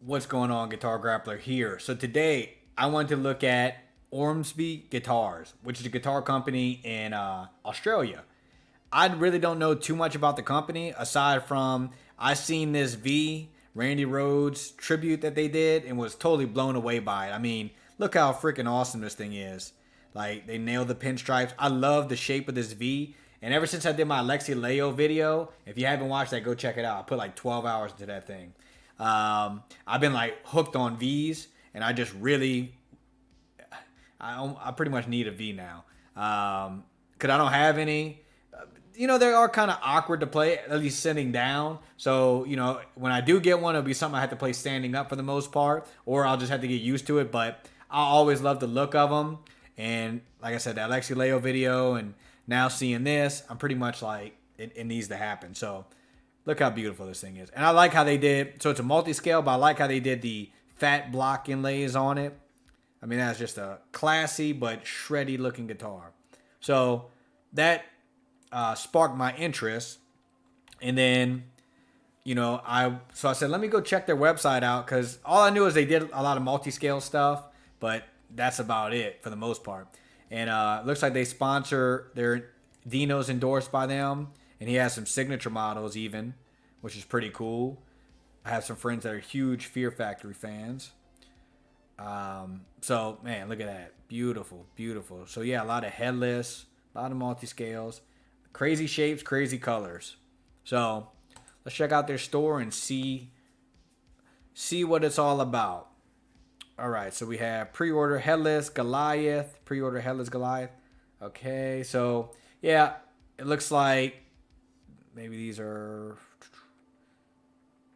What's going on, Guitar Grappler here? So today I wanted to look at Ormsby Guitars, which is a guitar company in Australia. I really don't know too much about the company aside from I seen this Randy Rhoads tribute that they did and was totally blown away by it. I mean, look how freaking awesome this thing is. Like, they nailed the pinstripes. I love the shape of this V. And ever since I did my Alexi Leo video, if you haven't watched that, go check it out. I put like 12 hours into that thing. I've been like hooked on V's, and I just really, I pretty much need a V now. Cause I don't have any. They are kind of awkward to play, at least sitting down. So, when I do get one, it'll be something I have to play standing up for the most part, or I'll just have to get used to it. But I always love the look of them. And like I said, the Alexi Leo video, and now seeing this, I'm pretty much like, it needs to happen. So, look how beautiful this thing is. And I like how they did, so it's a multi-scale, but I like how they did the fat block inlays on it. I mean, that's just a classy but shreddy looking guitar. So that sparked my interest. And then, I said, let me go check their website out, because all I knew is they did a lot of multi-scale stuff, but that's about it for the most part. And it looks like they sponsor Dino's endorsed by them. And he has some signature models even, which is pretty cool. I have some friends that are huge Fear Factory fans. So, man, look at that. Beautiful, beautiful. So, yeah, a lot of headless, a lot of multi-scales. Crazy shapes, crazy colors. So, let's check out their store and see what it's all about. All right, so we have pre-order headless Goliath. Pre-order headless Goliath. Okay, so, yeah, it looks like maybe these are...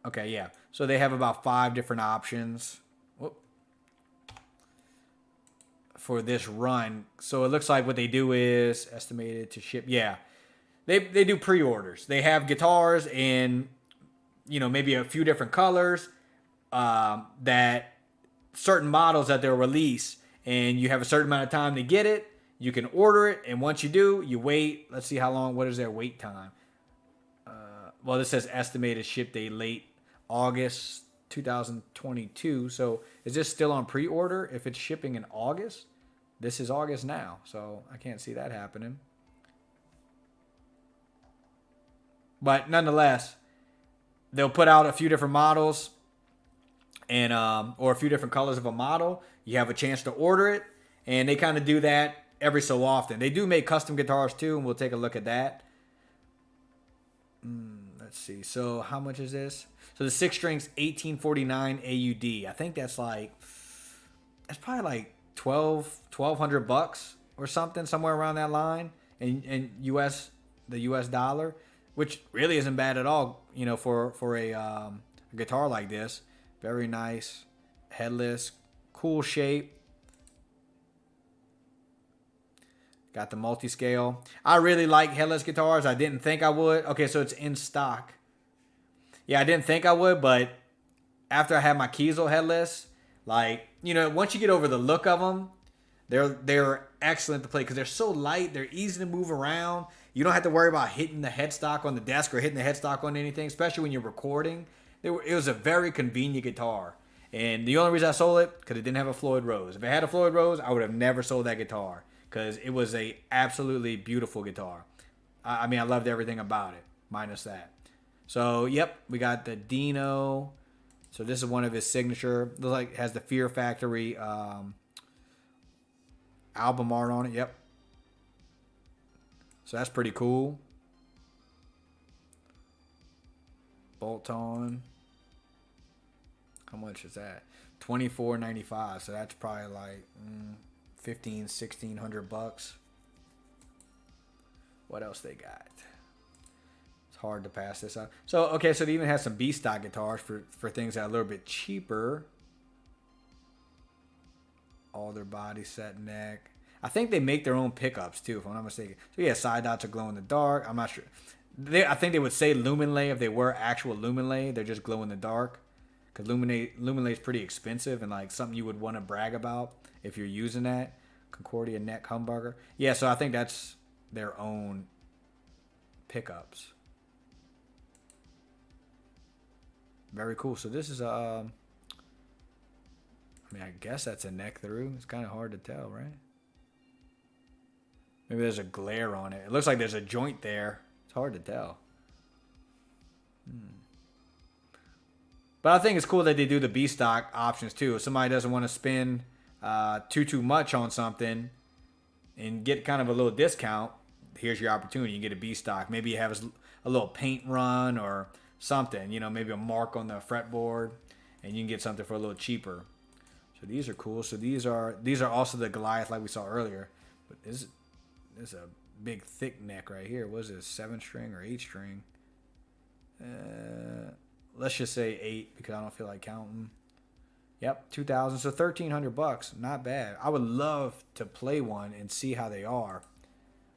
Okay, yeah. So they have about 5 different options for this run. So it looks like what they do is estimated to ship. Yeah, they do pre-orders. They have guitars in, maybe a few different colors, that certain models that they'll release. And you have a certain amount of time to get it. You can order it. And once you do, you wait. Let's see how long. What is their wait time? Well, this says estimated ship date late August 2022. So is this still on pre-order if it's shipping in August? This is August now, so I can't see that happening. But nonetheless, they'll put out a few different models and or a few different colors of a model. You have a chance to order it, and they kind of do that every so often. They do make custom guitars too, and we'll take a look at that. Let's see. So how much is this? So the 6 strings, 1849 AUD. I think that's probably like $1,200 or something, somewhere around that line in the US dollar, which really isn't bad at all, for a guitar like this. Very nice, headless, cool shape. Got the multi-scale. I really like headless guitars. I didn't think I would. Okay, so it's in stock. Yeah, I didn't think I would, but after I had my Kiesel headless, once you get over the look of them, they're excellent to play because they're so light. They're easy to move around. You don't have to worry about hitting the headstock on the desk or hitting the headstock on anything, especially when you're recording. It was a very convenient guitar. And the only reason I sold it, because it didn't have a Floyd Rose. If it had a Floyd Rose, I would have never sold that guitar, because it was a absolutely beautiful guitar. I mean, I loved everything about it, minus that. So, yep, we got the Dino. So this is one of his signature. Looks like it has the Fear Factory album art on it. Yep. So that's pretty cool. Bolt on. How much is that? $24.95. So that's probably like $1,600. What else they got? It's hard to pass this up. So, okay, so they even have some B-stock guitars for things that are a little bit cheaper. All their body set, neck. I think they make their own pickups too, if I'm not mistaken. So yeah, side dots are glow in the dark. I'm not sure. I think they would say luminlay if they were actual luminlay. They're just glow in the dark. Because luminlay is pretty expensive and like something you would want to brag about if you're using that. Concordia neck humbucker. Yeah, so I think that's their own pickups. Very cool. So this is a I mean, I guess that's a neck through. It's kind of hard to tell, right? Maybe there's a glare on it. It looks like there's a joint there. It's hard to tell. But I think it's cool that they do the B-stock options too. If somebody doesn't want to spend too much on something and get kind of a little discount, here's your opportunity. You get a B-stock. Maybe you have a little paint run or something. You know, maybe a mark on the fretboard, and you can get something for a little cheaper. So these are cool. So these are also the Goliath like we saw earlier. But this is a big thick neck right here. What is this, 7-string or 8-string? Let's just say 8 because I don't feel like counting. Yep, 2,000. So $1,300. Not bad. I would love to play one and see how they are.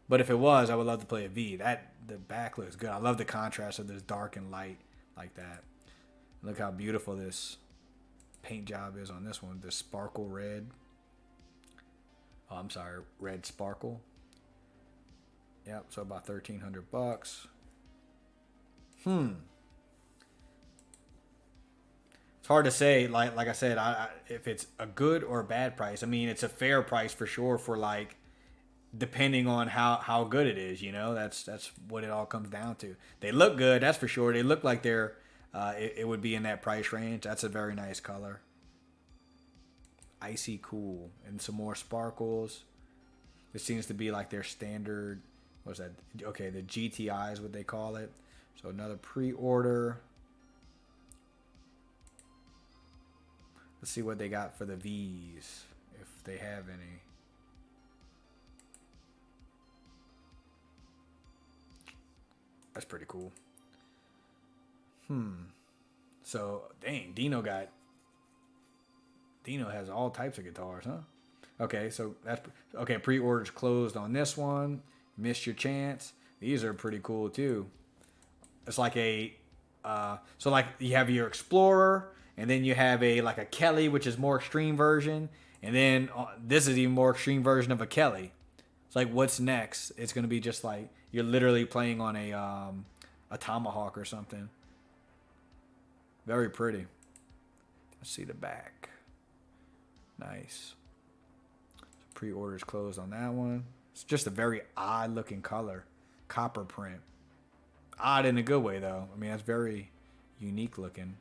But if it was, I would love to play a V. The back looks good. I love the contrast of this dark and light like that. Look how beautiful this paint job is on this one. This sparkle red. Oh, I'm sorry, red sparkle. Yep, so about $1,300. It's hard to say. Like I said, if it's a good or a bad price. I mean, it's a fair price for sure. For like, depending on how good it is, you know, that's what it all comes down to. They look good, that's for sure. They look like they're it would be in that price range. That's a very nice color. Icy cool, and some more sparkles. This seems to be like their standard. What's that? Okay, the GTI is what they call it. So another pre-order. Let's see what they got for the V's, if they have any. That's pretty cool. So, dang, Dino has all types of guitars, huh? Okay, so that's okay. Pre-orders closed on this one. Missed your chance. These are pretty cool too. It's like so like you have your Explorer, and then you have like a Kelly, which is more extreme version, and then this is even more extreme version of a Kelly. It's like, what's next? It's gonna be just like you're literally playing on a Tomahawk or something. Very pretty. Let's see the back. Nice. Pre-orders closed on that one. It's just a very odd looking color. Copper print. Odd in a good way though. I mean, that's very unique looking.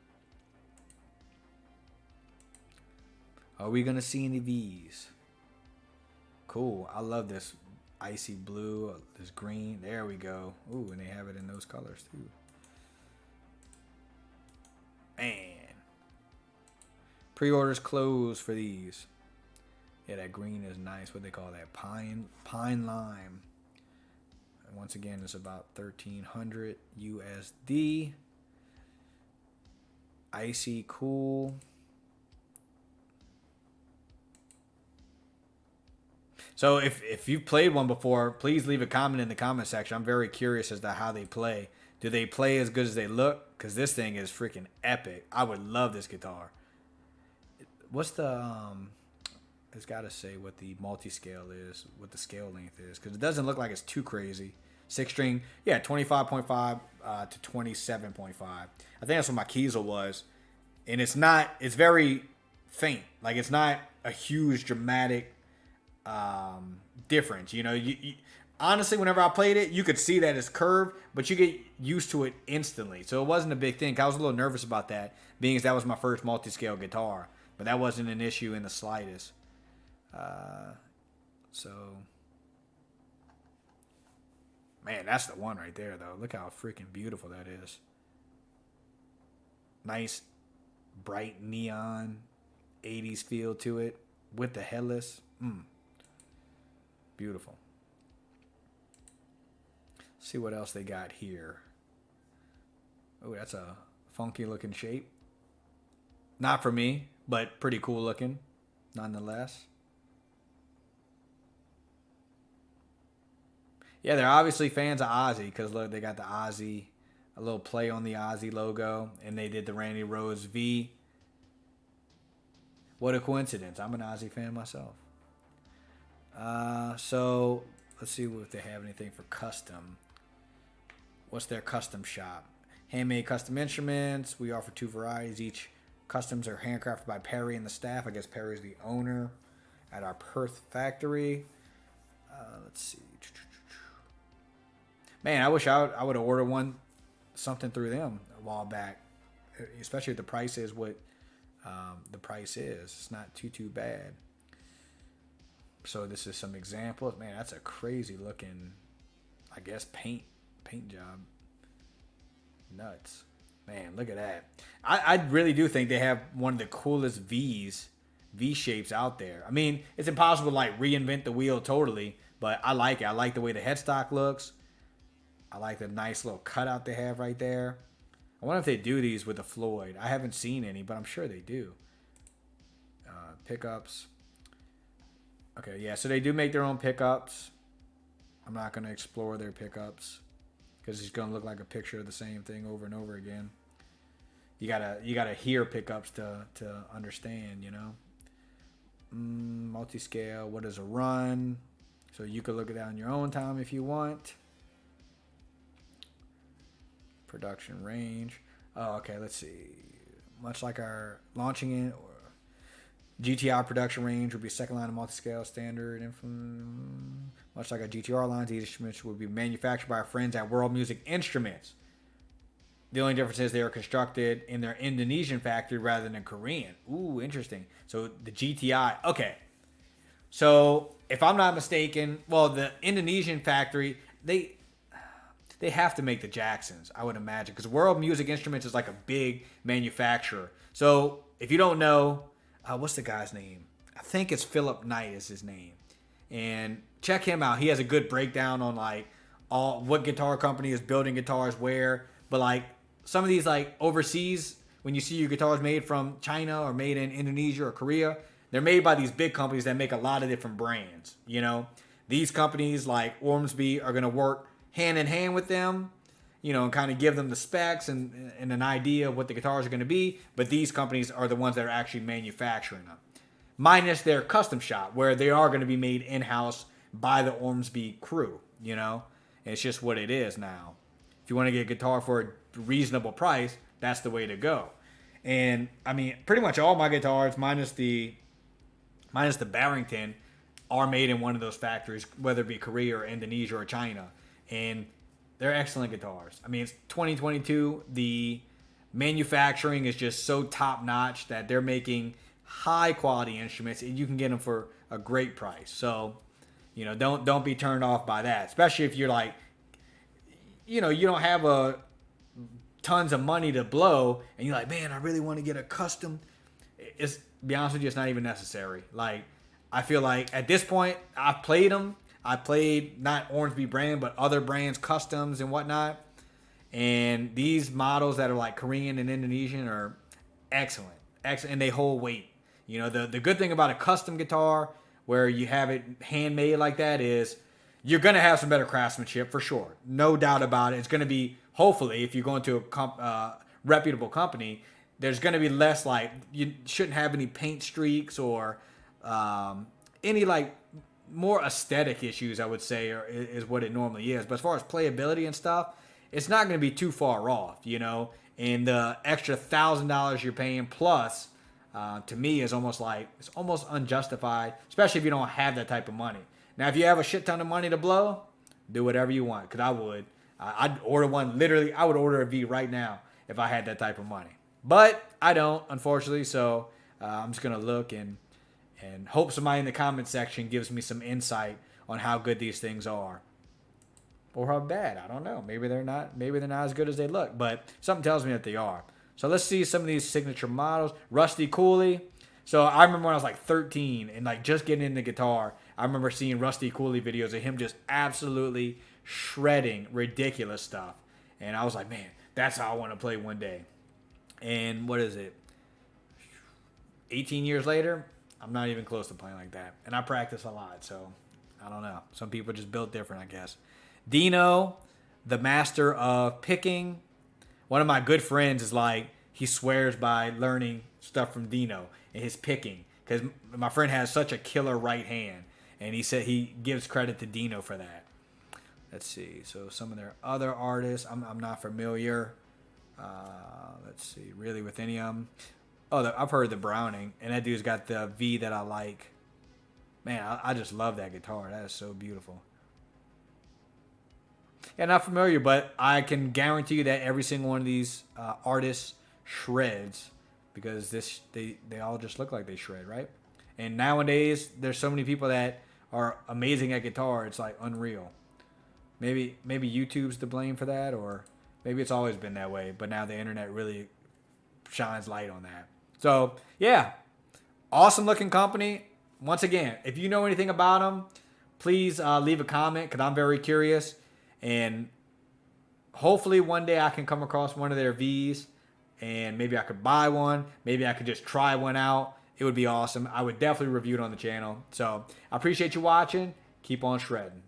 Are we gonna see any V's? Cool. I love this icy blue, this green. There we go. Ooh, and they have it in those colors too. Man. Pre-orders closed for these. Yeah, that green is nice. What they call that? Pine lime. And once again, it's about $1,300 USD. Icy cool. So if you've played one before, please leave a comment in the comment section. I'm very curious as to how they play. Do they play as good as they look? Because this thing is freaking epic. I would love this guitar. What's the it's got to say what the multi-scale is, what the scale length is, because it doesn't look like it's too crazy. 6-string, yeah, 25.5 to 27.5. I think that's what my Kiesel was, and it's very faint. Like, it's not a huge dramatic difference. You know, you honestly, whenever I played it, you could see that it's curved, but you get used to it instantly. So it wasn't a big thing. I was a little nervous about that, being as that was my first multi-scale guitar, but that wasn't an issue in the slightest. So, man, that's the one right there, though. Look how freaking beautiful that is. Nice, bright neon, 80s feel to it with the headless. Beautiful. Let's see what else they got here. Oh, that's a funky looking shape. Not for me, but pretty cool looking, nonetheless. Yeah, they're obviously fans of Ozzy because look, they got the Ozzy, a little play on the Ozzy logo, and they did the Randy Rhoads V. What a coincidence. I'm an Ozzy fan myself. So let's see if they have anything for custom. What's their custom shop? Handmade custom instruments. We offer 2 varieties, each Customs are handcrafted by Perry and the staff. I guess Perry's the owner at our Perth factory. Let's see. Man, I wish I would have ordered something through them a while back, especially if the price is what the price is. It's not too bad. So this is some examples. Man, that's a crazy looking, I guess, paint job. Nuts. Man, look at that. I really do think they have one of the coolest V shapes out there. I mean, it's impossible to like reinvent the wheel totally, but I like it. I like the way the headstock looks. I like the nice little cutout they have right there. I wonder if they do these with the Floyd. I haven't seen any, but I'm sure they do. Pickups. Okay, yeah, so they do make their own pickups. I'm not going to explore their pickups because it's going to look like a picture of the same thing over and over again. You gotta hear pickups to understand, you know. Multi-scale. What is a run? So you could look at that on your own time if you want. Production range. Oh, okay, let's see. Much like our launching in or GTR production range would be second line of multi-scale standard. Much like our GTR lines, these instruments would be manufactured by our friends at World Music Instruments. The only difference is they are constructed in their Indonesian factory rather than Korean. Ooh, interesting. So the GTI. Okay. So if I'm not mistaken, well, the Indonesian factory, they have to make the Jacksons, I would imagine, because World Music Instruments is like a big manufacturer. So if you don't know, what's the guy's name? I think it's Philip Knight is his name. And check him out. He has a good breakdown on like all what guitar company is building guitars where. But like some of these like overseas, when you see your guitars made from China or made in Indonesia or Korea, they're made by these big companies that make a lot of different brands. You know, these companies like Ormsby are going to work hand in hand with them, you know, and kind of give them the specs and an idea of what the guitars are going to be. But these companies are the ones that are actually manufacturing them. Minus their custom shop, where they are going to be made in-house by the Ormsby crew, you know. And it's just what it is now. If you want to get a guitar for a reasonable price, that's the way to go. And, I mean, pretty much all my guitars, minus the Barrington, are made in one of those factories, whether it be Korea or Indonesia or China. And they're excellent guitars. I mean, it's 2022. The manufacturing is just so top-notch that they're making high-quality instruments, and you can get them for a great price. So, you know, don't be turned off by that, especially if you're like, you know, you don't have tons of money to blow, and you're like, man, I really want to get a custom. It's, be honest with you, it's not even necessary. Like, I feel like at this point, I've played them. I played not Ormsby brand, but other brands, customs and whatnot. And these models that are like Korean and Indonesian are excellent. Excellent, and they hold weight. You know, the good thing about a custom guitar where you have it handmade like that is you're going to have some better craftsmanship for sure. No doubt about it. It's going to be, hopefully, if you're going to a reputable company, there's going to be less like, you shouldn't have any paint streaks or any like more aesthetic issues, I would say, is what it normally is. But as far as playability and stuff, it's not going to be too far off, you know. And the extra $1,000 you're paying plus, to me, is almost like, it's almost unjustified, especially if you don't have that type of money. Now, if you have a shit ton of money to blow, do whatever you want, because I would. I'd order one, literally, I would order a V right now if I had that type of money. But I don't, unfortunately, so I'm just going to look and hope somebody in the comment section gives me some insight on how good these things are. Or how bad, I don't know. Maybe they're not as good as they look, but something tells me that they are. So let's see some of these signature models. Rusty Cooley. So I remember when I was like 13 and like just getting into guitar, I remember seeing Rusty Cooley videos of him just absolutely shredding ridiculous stuff. And I was like, man, that's how I want to play one day. And what is it? 18 years later, I'm not even close to playing like that. And I practice a lot, so I don't know. Some people just built different, I guess. Dino, the master of picking. One of my good friends is like, he swears by learning stuff from Dino and his picking. Because my friend has such a killer right hand. And he said he gives credit to Dino for that. Let's see. So some of their other artists, I'm not familiar. Let's see. Really with any of them. Oh, I've heard the Browning, and that dude's got the V that I like. Man, I just love that guitar. That is so beautiful. Yeah, not familiar, but I can guarantee you that every single one of these artists shreds, because they all just look like they shred, right? And nowadays, there's so many people that are amazing at guitar. It's like unreal. Maybe YouTube's to blame for that, or maybe it's always been that way. But now the internet really shines light on that. So yeah, awesome looking company. Once again, if you know anything about them, please leave a comment, because I'm very curious. And hopefully one day I can come across one of their Vs, and maybe I could buy one. Maybe I could just try one out. It would be awesome. I would definitely review it on the channel. So I appreciate you watching. Keep on shredding.